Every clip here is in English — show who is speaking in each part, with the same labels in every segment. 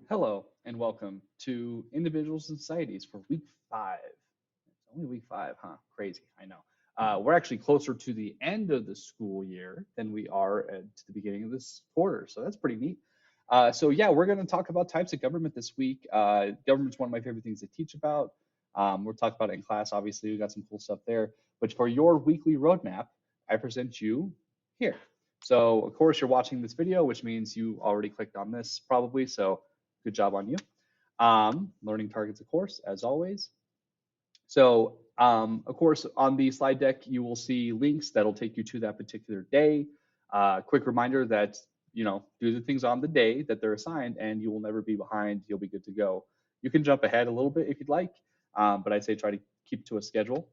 Speaker 1: Hello and welcome to Individuals and Societies for week 5. It's only week 5, huh? Crazy, I know. We're actually closer to the end of the school year than we are to the beginning of this quarter, so that's pretty neat. So we're going to talk about types of government this week. Government's one of my favorite things to teach about. We'll talk about it in class, obviously. We got some cool stuff there. But for your weekly roadmap, I present you here. So, of course, you're watching this video, which means you already clicked on this probably. So, good job on you. Learning targets, of course, as always. So, of course, on the slide deck, you will see links that'll take you to that particular day. Quick reminder that, do the things on the day that they're assigned and you will never be behind. You'll be good to go. You can jump ahead a little bit if you'd like, but I'd say try to keep to a schedule.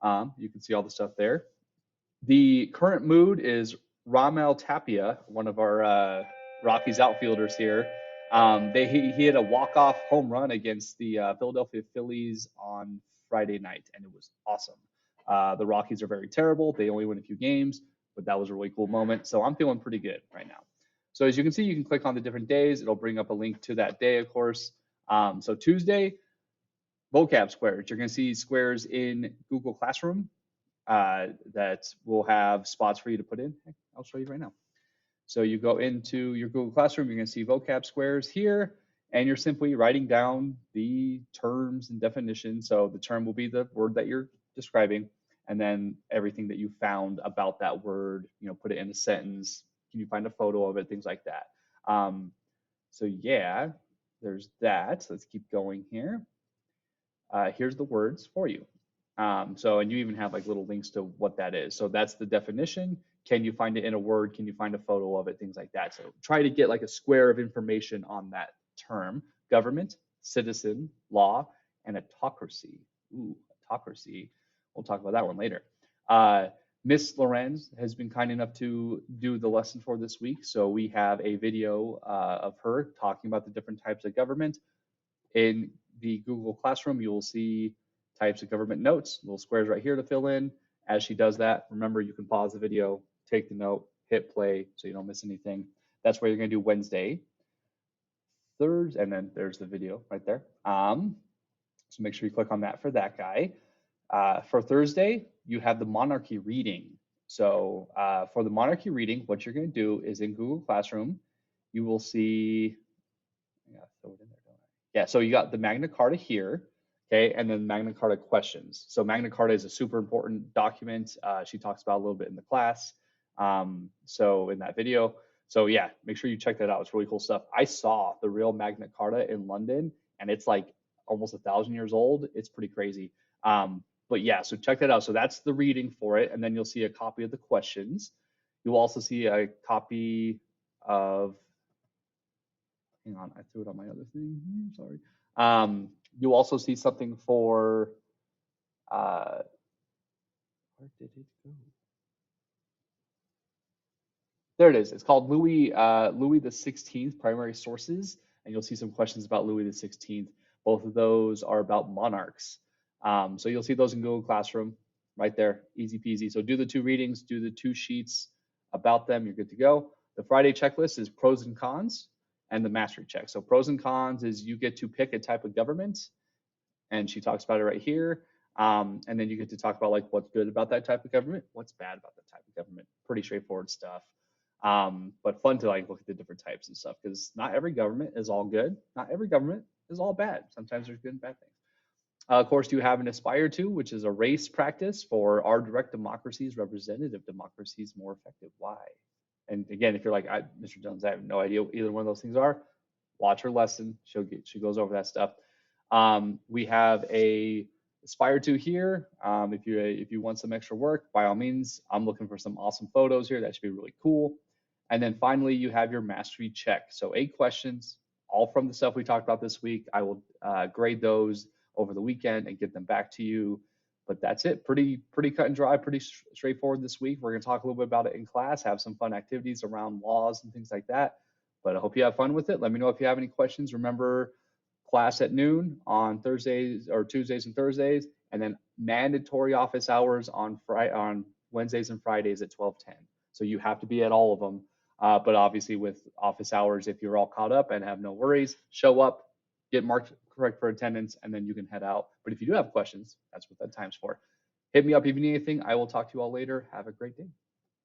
Speaker 1: You can see all the stuff there. The current mood is Ramel Tapia, one of our Rockies outfielders here. He had a walk-off home run against the Philadelphia Phillies on Friday night, and it was awesome. The Rockies are very terrible. They only win a few games, but that was a really cool moment. So I'm feeling pretty good right now. So as you can see, you can click on the different days. It'll bring up a link to that day, of course. So Tuesday, vocab squares. You're going to see squares in Google Classroom that will have spots for you to put in. I'll show you right now. So you go into your Google Classroom, you're going to see vocab squares here, and you're simply writing down the terms and definitions. So the term will be the word that you're describing, and then everything that you found about that word, put it in a sentence. Can you find a photo of it? Things like that. So there's that. So let's keep going here. Here's the words for you. And you even have like little links to what that is. So that's the definition. Can you find it in a word? Can you find a photo of it? Things like that. So try to get like a square of information on that term: government, citizen, law, and autocracy. Ooh, autocracy. We'll talk about that one later. Miss Lorenz has been kind enough to do the lesson for this week. So we have a video of her talking about the different types of government. In the Google Classroom, you will see types of government notes, little squares right here to fill in. As she does that, remember, you can pause the video, take the note, hit play so you don't miss anything. That's where you're going to do Wednesday, Thursday, and then there's the video right there. So make sure you click on that for that guy. For Thursday, you have the monarchy reading. So for the monarchy reading, what you're going to do is in Google Classroom, you will see, so you got the Magna Carta here. Okay, and then Magna Carta questions. So Magna Carta is a super important document. She talks about a little bit in the class. So in that video. So yeah, make sure you check that out. It's really cool stuff. I saw the real Magna Carta in London, and it's like almost 1,000 years old. It's pretty crazy. But yeah, so check that out. So that's the reading for it, and then you'll see a copy of the questions. You'll also see a copy of. Hang on, I threw it on my other thing. Sorry. You'll also see something for, where did it go? There it is. It's called Louis the 16th Primary Sources, and you'll see some questions about Louis the 16th. Both of those are about monarchs. So you'll see those in Google Classroom right there, easy peasy. So do the 2 readings, do the 2 sheets about them, you're good to go. The Friday checklist is pros and cons and the mastery check. So pros and cons is you get to pick a type of government, and she talks about it right here. And then you get to talk about like what's good about that type of government, what's bad about that type of government. Pretty straightforward stuff. But fun to like look at the different types and stuff, because not every government is all good. Not every government is all bad. Sometimes there's good and bad things. Of course, you have an aspire to, which is a race practice for our direct democracies, representative democracies more effective. Why? And again, if you're like, Mr. Jones, I have no idea what either one of those things are, watch her lesson. She goes over that stuff. We have a aspire to here. If you want some extra work, by all means, I'm looking for some awesome photos here. That should be really cool. And then finally, you have your mastery check. So 8 questions, all from the stuff we talked about this week. I will grade those over the weekend and get them back to you. But that's it. Pretty cut and dry, pretty straightforward this week. We're going to talk a little bit about it in class, have some fun activities around laws and things like that. But I hope you have fun with it. Let me know if you have any questions. Remember, class at noon on Thursdays or Tuesdays and Thursdays, and then mandatory office hours on Wednesdays and Fridays at 12:10. So you have to be at all of them. But obviously, with office hours, if you're all caught up and have no worries, show up, get marked correct for attendance, and then you can head out. But if you do have questions, that's what that time's for. Hit me up if you need anything. I will talk to you all later. Have a great day.